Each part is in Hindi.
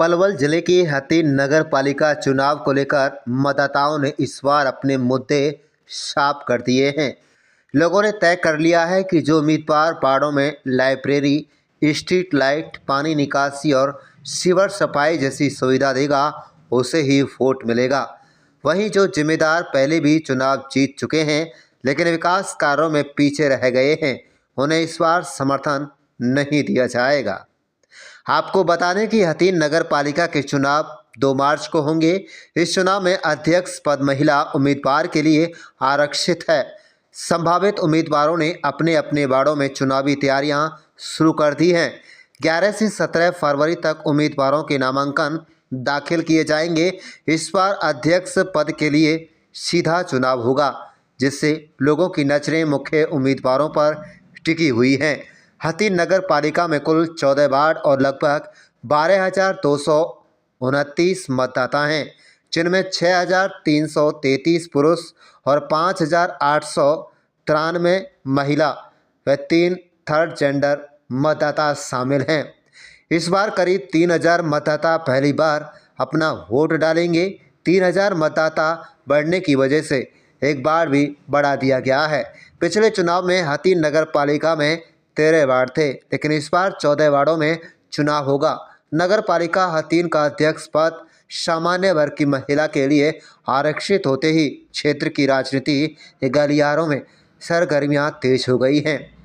पलवल जिले की हथीन नगर पालिका चुनाव को लेकर मतदाताओं ने इस बार अपने मुद्दे साफ कर दिए हैं। लोगों ने तय कर लिया है कि जो उम्मीदवार वार्डों में लाइब्रेरी, स्ट्रीट लाइट, पानी निकासी और सीवर सफाई जैसी सुविधा देगा, उसे ही वोट मिलेगा। वहीं जो जिम्मेदार पहले भी चुनाव जीत चुके हैं लेकिन विकास कार्यों में पीछे रह गए हैं, उन्हें इस बार समर्थन नहीं दिया जाएगा। आपको बता दें कि हथीन नगर पालिका के चुनाव 2 मार्च को होंगे। इस चुनाव में अध्यक्ष पद महिला उम्मीदवार के लिए आरक्षित है। संभावित उम्मीदवारों ने अपने अपने वार्डों में चुनावी तैयारियां शुरू कर दी हैं। 11 से 17 फरवरी तक उम्मीदवारों के नामांकन दाखिल किए जाएंगे। इस बार अध्यक्ष पद के लिए सीधा चुनाव होगा, जिससे लोगों की नजरें मुख्य उम्मीदवारों पर टिकी हुई हैं। हथीन नगर पालिका में कुल 14 वार्ड और लगभग 12,229 मतदाता हैं, जिनमें 6,333 पुरुष और 5,893 महिला व 3 थर्ड जेंडर मतदाता शामिल हैं। इस बार करीब 3,000 मतदाता पहली बार अपना वोट डालेंगे। 3,000 मतदाता बढ़ने की वजह से एक बार भी बढ़ा दिया गया है। पिछले चुनाव में हथीन नगर पालिका में 13 वार्ड थे, लेकिन इस बार 14 वार्डों में चुनाव होगा। नगर पालिका हथीन का अध्यक्ष पद सामान्य वर्ग की महिला के लिए आरक्षित होते ही क्षेत्र की राजनीति गलियारों में सरगर्मियां तेज हो गई हैं।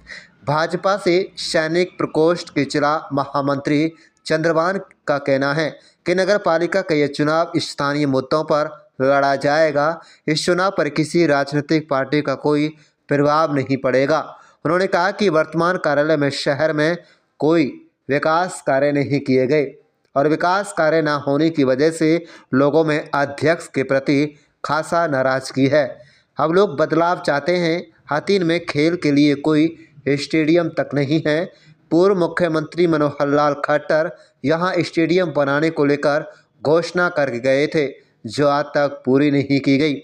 भाजपा से सैनिक प्रकोष्ठ के जिला महामंत्री चंद्रभान का कहना है कि नगर पालिका का यह चुनाव स्थानीय मुद्दों पर लड़ा जाएगा। इस चुनाव पर किसी राजनीतिक पार्टी का कोई प्रभाव नहीं पड़ेगा। उन्होंने कहा कि वर्तमान कार्यालय में शहर में कोई विकास कार्य नहीं किए गए और विकास कार्य न होने की वजह से लोगों में अध्यक्ष के प्रति खासा नाराजगी है। अब लोग बदलाव चाहते हैं। हथीन में खेल के लिए कोई स्टेडियम तक नहीं है। पूर्व मुख्यमंत्री मनोहर लाल खट्टर यहां स्टेडियम बनाने को लेकर घोषणा कर गए थे, जो आज तक पूरी नहीं की गई।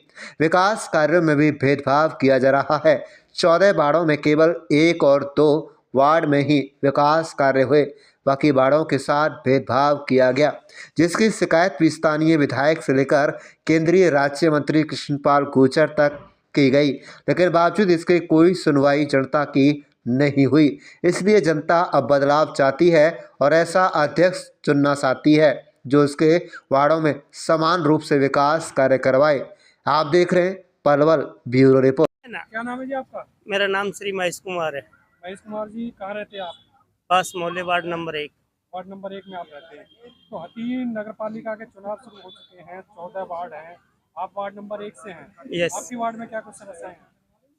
विकास कार्यों में भी भेदभाव किया जा रहा है। 14 वार्डों में केवल 1 और 2 वार्ड में ही विकास कार्य हुए, बाकी वार्डों के साथ भेदभाव किया गया, जिसकी शिकायत भी स्थानीय विधायक से लेकर केंद्रीय राज्य मंत्री कृष्णपाल गुर्जर तक की गई, लेकिन बावजूद इसके कोई सुनवाई जनता की नहीं हुई। इसलिए जनता अब बदलाव चाहती है और ऐसा अध्यक्ष चुनना चाहती है जो उसके वार्डों में समान रूप से विकास कार्य करवाए। आप देख रहे हैं पलवल ब्यूरो रिपोर्ट। क्या नाम है जी आपका? मेरा नाम श्री महेश कुमार है। महेश कुमार जी, कहाँ रहते हैं आप? पास मोहल्ले वार्ड नंबर 1। वार्ड नंबर 1 में आप रहते हैं। तो हथीन नगर पालिका के चुनाव शुरू हो चुके हैं, 14 वार्ड हैं, आप वार्ड नंबर 1 से हैं। यस। आपकी वार्ड में क्या कुछ समस्याएं हैं?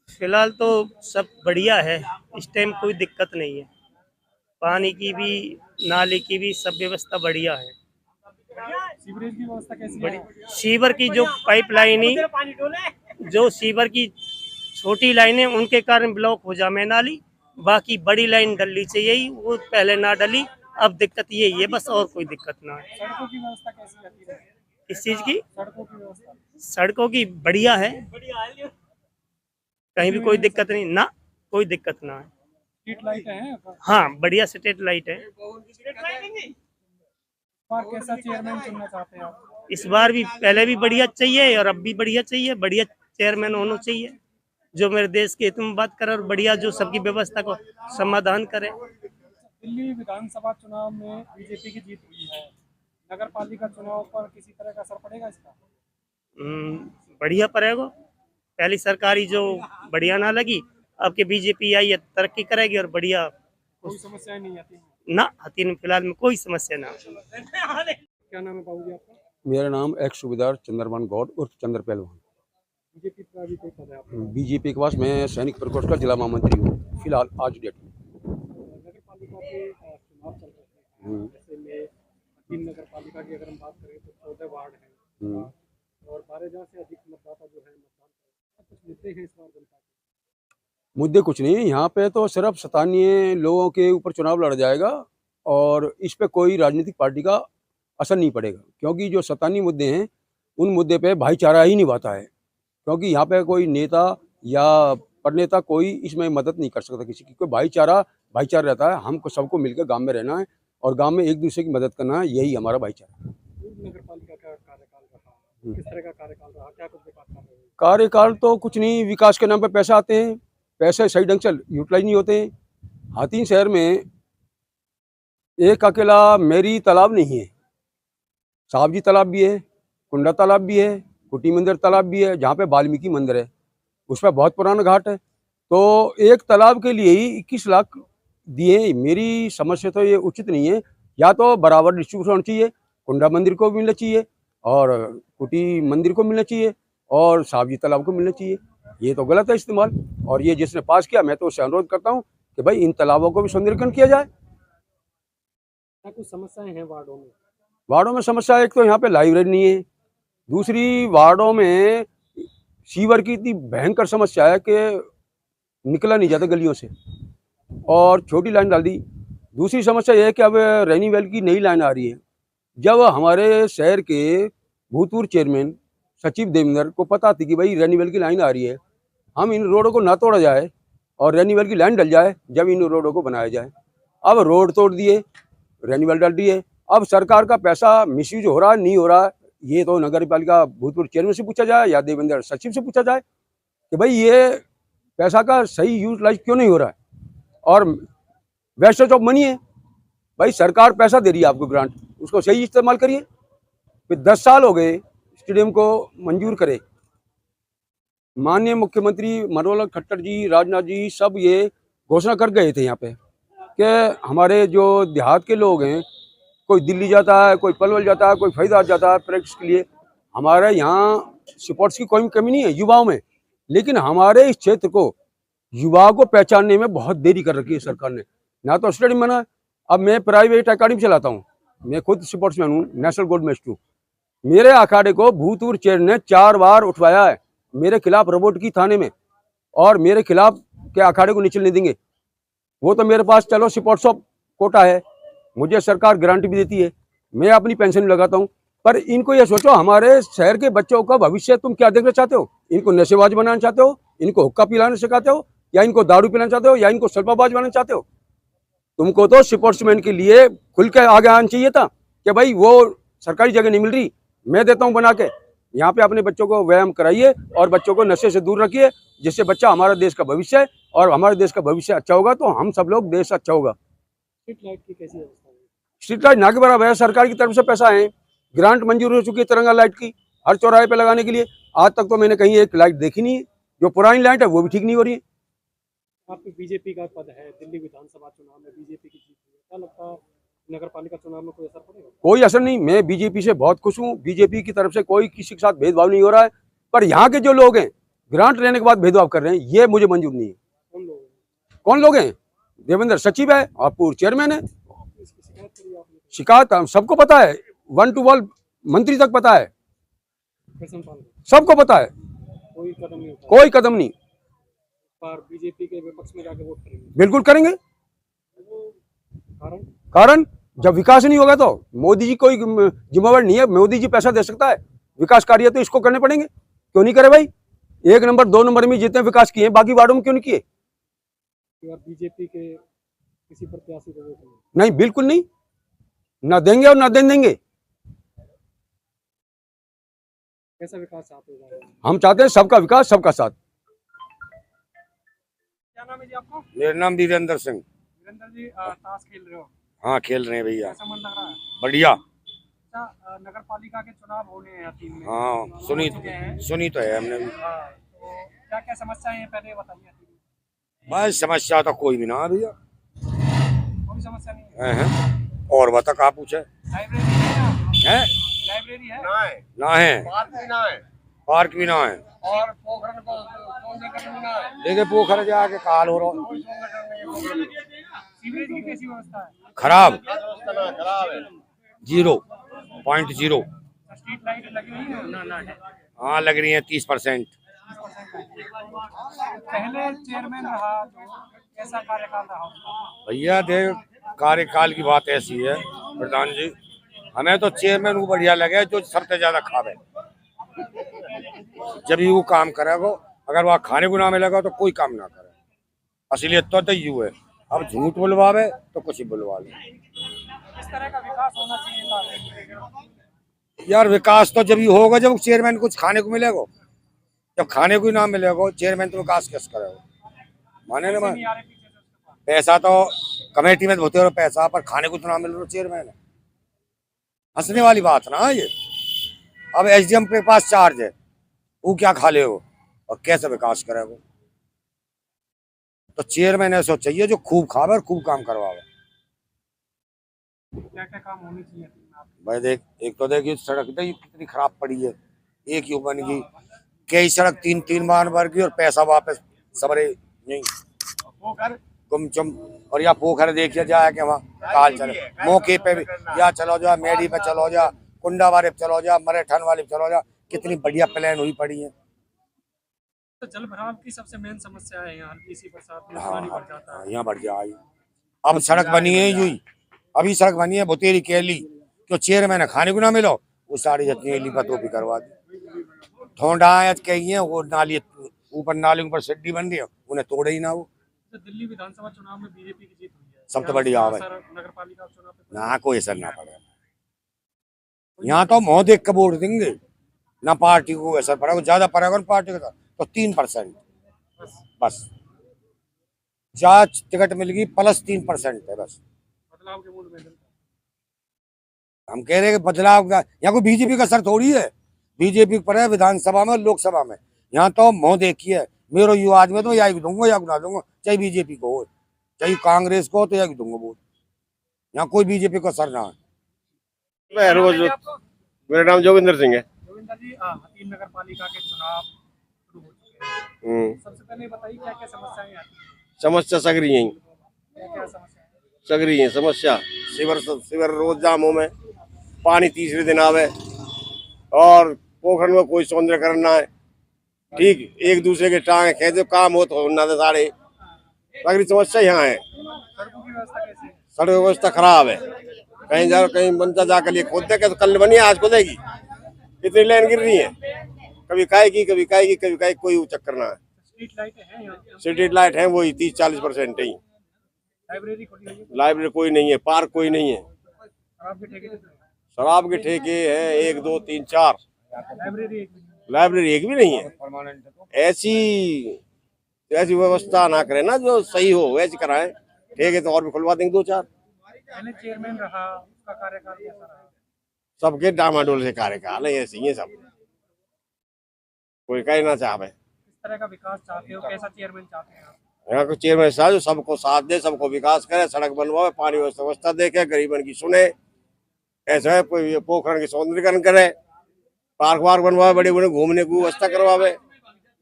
फिलहाल तो सब बढ़िया है, इस टाइम कोई दिक्कत नहीं है। पानी की भी, नाली की भी सब व्यवस्था बढ़िया है। सीवरेज की व्यवस्था कैसी है? सीवर की जो पाइपलाइन, जो सीवर की छोटी लाइनें उनके कारण ब्लॉक हो जाए नाली, बाकी बड़ी लाइन डलनी चाहिए, वो पहले ना डली। अब दिक्कत यही है बस, और कोई दिक्कत ना है। सड़कों की व्यवस्था कैसी रहती है? इस चीज की, सड़कों की व्यवस्था? सड़कों की बढ़िया है, कहीं भी कोई दिक्कत नहीं ना, कोई दिक्कत ना है। स्ट्रीट लाइट है? हाँ, बढ़िया स्ट्रीट लाइट है। और कैसा चेयरमैन चुनना चाहते हैं आप? इस बार भी पहले भी बढ़िया चाहिए और अब भी बढ़िया चाहिए। बढ़िया चेयरमैन होना चाहिए जो मेरे देश के हित में बात करे और बढ़िया जो सबकी व्यवस्था को समाधान करे। दिल्ली विधानसभा चुनाव में बीजेपी की जीत हुई है, नगर पालिका चुनाव पर किसी तरह का असर पड़ेगा इसका? बढ़िया पड़ेगा। पहली सरकारी जो बढ़िया ना लगी, अब के बीजेपी आई है तरक्की करेगी और बढ़िया। कोई समस्या नहीं आती ना, हथीन में फिलहाल में कोई समस्या ना। क्या नाम है बाबू जी आपका? मेरा नाम एक्स सूबेदार चंद्रभान गौड़ उर्फ चंद्र पहलवान। बीजेपी का भी कोई पद है आपका? बीजेपी के पास मैं सैनिक प्रकोष्ठ का जिला महामंत्री हूँ फिलहाल आज डेट में। नगर पालिका के चुनाव चल रहे हैं, जैसे में हथीन नगर पालिका की अगर हम बात करें तो 14 वार्ड हैं और 12,000 से अधिक मतदाता जो है मतदान करें। कुछ मुद्दे हैं इस बार जनता के? मुद्दे कुछ नहीं, यहाँ पे तो सिर्फ स्थानीय लोगों के ऊपर चुनाव लड़ा जाएगा और इस पे कोई राजनीतिक पार्टी का असर नहीं पड़ेगा, क्योंकि जो स्थानीय मुद्दे हैं उन मुद्दे पे भाईचारा ही निभाता है। क्योंकि यहाँ पे कोई नेता या पदनेता कोई इसमें मदद नहीं कर सकता किसी की, कोई भाईचारा रहता है। हमको सबको मिलकर गांव में रहना है और गांव में एक दूसरे की मदद करना, यही हमारा भाईचारा है। नगर पालिका का कार्यकाल रहा, किस तरह का कार्यकाल रहा, क्या कुछ विकास कर रहे हैं? कार्यकाल तो कुछ नहीं, विकास के नाम पे पैसा आते हैं, पैसे सही ढंग से यूटिलाइज नहीं होते हैं। हाथीन शहर में एक अकेला मेरी तालाब नहीं है, साहब जी तालाब भी है, कुंडा तालाब भी है, कुटी मंदिर तालाब भी है, जहाँ पे वाल्मीकि मंदिर है, उस पर बहुत पुराना घाट है। तो एक तालाब के लिए ही 21 लाख दिए। मेरी समझ से तो ये उचित नहीं है, या तो बराबर डिस्ट्रीब्यूशन होना चाहिए, कुंडा मंदिर को भी मिलना चाहिए और कुटी मंदिर को मिलना चाहिए और साहब जी तालाब को मिलना चाहिए। ये तो गलत है इस्तेमाल, और ये जिसने पास किया, मैं तो उससे अनुरोध करता हूँ कि भाई इन तालाबों को भी सौंदर्यीकरण किया जाए। क्या कुछ समस्याएं हैं वार्डों में? वार्डों में समस्या, एक तो यहाँ पे लाइब्रेरी नहीं है, दूसरी वार्डों में सीवर की इतनी भयंकर समस्या है कि निकला नहीं जाता गलियों से, और छोटी लाइन डाल दी। दूसरी समस्या यह है कि अब रेनीवेल की नई लाइन आ रही है। जब हमारे शहर के भूतपूर्व चेयरमैन सचिव देवेंद्र को पता थी कि भाई रेनीवेल की लाइन आ रही है, हम इन रोडों को ना तोड़ा जाए और रेनीवेल की लाइन डल जाए, जब इन रोडों को बनाया जाए। अब रोड तोड़ दिए, रेनीवेल डाल दिए। अब सरकार का पैसा मिसयूज हो रहा है, नहीं हो रहा है, ये तो नगर पालिका भूतपूर्व चेयरमैन से पूछा जाए या देवेंद्र सचिव से पूछा जाए कि भाई ये पैसा का सही यूटिलाइज क्यों नहीं हो रहा है। और वेस्टेज ऑफ मनी है, भाई सरकार पैसा दे रही है आपको ग्रांट, उसको सही इस्तेमाल करिए। फिर 10 साल हो गए स्टेडियम को मंजूर करे, माननीय मुख्यमंत्री मनोहर खट्टर जी, राजनाथ जी सब ये घोषणा कर गए थे यहाँ पे कि हमारे जो देहात के लोग हैं, कोई दिल्ली जाता है, कोई पलवल जाता है, कोई फरीदाबाद जाता है प्रैक्टिस के लिए। हमारे यहाँ स्पोर्ट्स की कोई कमी नहीं है युवाओं में, लेकिन हमारे इस क्षेत्र को युवाओं को पहचानने में बहुत देरी कर रखी है सरकार ने। ना तो स्टेडियम बना, अब मैं प्राइवेट अकेडमी चलाता हूँ, मैं खुद स्पोर्ट्समैन हूँ, नेशनल गोल्ड मेडलिस्ट हूँ। मेरे अखाड़े को भूतपूर्व चेयर ने 4 बार उठवाया है मेरे खिलाफ रिपोर्ट की थाने में, और मेरे खिलाफ के अखाड़े को नहीं चलने देंगे। वो तो मेरे पास चलो स्पोर्ट्स ऑफ कोटा है, मुझे सरकार गारंटी भी देती है, मैं अपनी पेंशन लगाता हूँ। पर इनको ये सोचो, हमारे शहर के बच्चों का भविष्य तुम क्या देखना चाहते हो? इनको नशेबाज बनाना चाहते हो, इनको हुक्का पिलाना सिखाते हो, या इनको दारू पिलाना चाहते हो, या इनको सल्पाबाज बनाना चाहते हो? तुमको तो स्पोर्ट्समैन के लिए खुल के आगे आना चाहिए था कि भाई वो सरकारी जगह नहीं मिल रही, मैं देता हूँ बना के। यहाँ पे अपने बच्चों को व्यायाम कराइए और बच्चों को नशे से दूर रखिए, जिससे बच्चा हमारा देश का भविष्य है, और हमारे देश का भविष्य अच्छा होगा तो हम सब लोग देश अच्छा होगा। स्ट्रीट लाइट की कैसी व्यवस्था है? स्ट्रीट लाइट ना के बराबर है, सरकार की तरफ से पैसा है, ग्रांट मंजूर हो चुकी है तिरंगा लाइट की हर चौराहे पे लगाने के लिए। आज तक तो मैंने कहीं एक लाइट देखी नहीं है। जो पुरानी लाइट है वो भी ठीक नहीं हो रही है। आपकी बीजेपी का पद है, दिल्ली विधानसभा चुनाव में बीजेपी की जीत हुई है, क्या लगता है नगर पालिका चुनाव में कोई असर पड़ेगा? कोई असर नहीं, मैं बीजेपी से बहुत खुश हूँ, बीजेपी की तरफ से कोई किसी के साथ भेदभाव नहीं हो रहा है। पर यहाँ के जो लोग हैं ग्रांट लेने के बाद भेदभाव कर रहे हैं, ये मुझे मंजूर नहीं है। कौन लोग हैं? कौन लोग हैं? देवेंद्र सचिव है और पूर्व चेयरमैन है। इसकी शिकायत करी आपने? शिकायत हम सबको पता है, 1 to 1 मंत्री तक पता है, कृष्णपाल को? सबको पता है, कोई कदम नहीं उठाया? कोई कदम नहीं। पर बीजेपी के विपक्ष में जाके वोट करेंगे? बिल्कुल करेंगे। कारण? कारण जब विकास नहीं होगा तो मोदी जी कोई जिम्मेवार नहीं है, मोदी जी पैसा दे सकता है, विकास कार्य तो इसको करने पड़ेंगे। क्यों नहीं करे भाई? 1 नंबर 2 नंबर में जितने विकास किए बाकी वार्डों में क्यों नहीं किए? बीजेपी के किसी प्रत्याशी को वोट नहीं? नहीं, बिल्कुल नहीं, ना देंगे और ना देंगे। कैसा विकास चाहते हो? हम चाहते हैं सबका विकास, सबका साथ। क्या नाम है जी आपको? मेरा नाम वीरेंद्र सिंह। वीरेंद्र जी, ताश खेल रहे हो, हाँ, खेल रहे हैं भैया। कैसा मन लग रहा है? बढ़िया। अच्छा, नगर पालिका के चुनाव होने हैं 3 में। हाँ, सुनी तो है हमने भी। हाँ, तो क्या क्या समस्याएं हैं पहले बताइए। बस समस्या तो कोई भी ना है भैया। कोई समस्या नहीं है? हैं? और बता कहाँ पूछे लाइब्रेरी है ना? है? लाइब्रेरी है ना है, पार्क भी ना है, और पोखरण को कौन सा करना ना है? देखिए पोखर जाके काल हो रहा, सीवरेज की कैसी व्यवस्था है? खराब, 0.0। स्ट्रीट लाइट लगी हुई है ना? है। हाँ, लग रही है 30%। पहले चेयरमैन रहा तो कैसा कार्यकाल रहा उसका? भैया देख, कार्यकाल की बात ऐसी है प्रधान जी, हमें तो चेयरमैन को बढ़िया लगे जो सबसे ज्यादा खावे, जब भी वो काम करेगा। अगर वहाँ खाने को ना मिलेगा तो कोई काम ना करे, असलियत तो यू है। अब झूठ बुलवावे तो कुछ ही बुलवा ले। तरह का विकास होना चाहिए था? यार विकास तो जब ही होगा जब चेयरमैन कुछ खाने को मिलेगा। जब खाने को ही ना मिलेगा चेयरमैन तो विकास कैसे करेगा? माने ना नहीं आ रहे पीछे से उसके पास। पैसा तो कमेटी में होते हो पैसा, पर खाने को तो ना मिल रहा चेयरमैन है। हंसने वाली बात ना ये। अब एसडीएम के पास चार्ज है, वो क्या खा ले हो और कैसे विकास करेगा? तो चेयरमैन ऐसा चाहिए जो खूब खावे और खूब काम करवावे। क्या क्या काम होने चाहिए भाई देख, एक तो देखिए सड़क देख कितनी खराब पड़ी है, एक ही बन गई, कई सड़क 3-3 बार बन गई और पैसा वापस सबरे नहीं वो घर गुमचुम। और या पोखर देखिए जाए कि वहाँ काल चले मौके पे भी, या चलो जा मेडी पे चलो जा, कुंडा वाले पे चलो जा, मरेठन वाले पे चलो जा, कितनी बढ़िया प्लान हुई पड़ी है। तो जल भराव की सबसे मेन समस्या है यहाँ, हल्की सी बरसात में हाँ पानी भर जाता है। यहाँ बढ़ जाए। अब सड़क बनी है यूं ही, अभी सड़क बनी है भुतेरी कैली, क्यों चेयरमैन है खाने को ना मिलो, वो सारी जितनी एली पतो भी करवा दी। ठोंडा कही है वो नाली, ऊपर नाली ऊपर सिड्डी बन रही है, उन्हें तोड़े ही ना वो। तो दिल्ली विधानसभा चुनाव में बीजेपी की जीत हुई है, सब तो बढ़िया है। नगर पालिका चुनाव पे ना कोई असर ना पड़ेगा, यहाँ तो मुंह देख के वोट देंगे ना, पार्टी को असर पड़ेगा। ज्यादा पड़ेगा ना पार्टी का तो 3% बस, जहाँ टिकट मिल गई +3% है बस। बदलाव के मूड में हम कह रहे हैं कि बदलाव का यहाँ कोई बीजेपी का असर थोड़ी है, बीजेपी पर है विधानसभा में लोकसभा में। यहाँ तो मुंह देखिए, मेरे युवा आदमी तो या दूंगा या गुना दूंगा, चाहे बीजेपी को हो चाहे कांग्रेस को हो, तो या दूंगा वोट। यहाँ कोई बीजेपी का असर ना है। मैं रोज, मेरा नाम जोगिंदर सिंह है। जोगिंदर जी, हतीम नगर पालिका के चुनाव शुरू हो चुके हैं। सबसे पहले बताइए क्या क्या समस्याएं आती हैं? समस्या सगरी है, क्या क्या समस्या है? सगरी है समस्या। सिवर रोज जामों में, पानी तीसरे दिन आवे, और पोखर में कोई सौंदर्यकरण ना है। ठीक, एक दूसरे के टांगे खेते काम हो तो ना सारे सगरी समस्या यहाँ है। सड़कों की व्यवस्था कैसी है? सड़क व्यवस्था खराब है, कहीं जा कहीं बनता जाकर लिए खोदते के तो कल बनी आज खोदेगी, इतनी लाइन गिर रही है, कभी खाएगी कभी खाएगी कभी खाएगी, कोई चक्कर ना है। स्ट्रीट लाइटें हैं यहाँ? स्ट्रीट लाइट है वही 30-40% ही। लाइब्रेरी खुली हुई है? लाइब्रेरी कोई नहीं है, पार्क कोई नहीं है। शराब के ठेके कितने हैं? शराब के ठेके हैं 1 2 3 4, लाइब्रेरी एक भी नहीं है। लाइब्रेरी एक भी नहीं है। ऐसी व्यवस्था ना करें ना, जो सही हो वैसे कराएं। ठेके तो और भी खुलवा देंगे 2-4। पहले चेयरमैन रहा, उसका कार्यकाल कैसा रहा? सबके डामाडोल से कार्यकाल है, ऐसे ही है सब, कोई कहीं ना चाहे। किस तरह का विकास चाहते हो, कैसा चेयरमैन चाहते हैं आप? यहाँ को चेयरमैन साहब जो सबको साथ दे, सबको विकास करे, सड़क बनवाए, पानी व्यवस्था देखे, गरीबन की सुने। ऐसा है कोई पोखरण की सौंदर्यकरण करे, पार्क वार्क बनवाए, बड़े बड़े घूमने की व्यवस्था करवावे,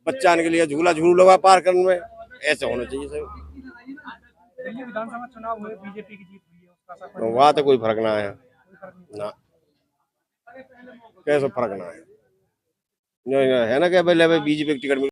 बच्चान के लिए झूला झूलू लगा पार्क में, ऐसे होना चाहिए सब। दिल्ली विधानसभा चुनाव हुए, बीजेपी की जीत हुई है, उसका असर तो वहाँ तो कोई फर्क ना आया कोई फर्क नहीं ना, कैसे फर्क ना आया। है ना कि भाई बीजेपी की टिकट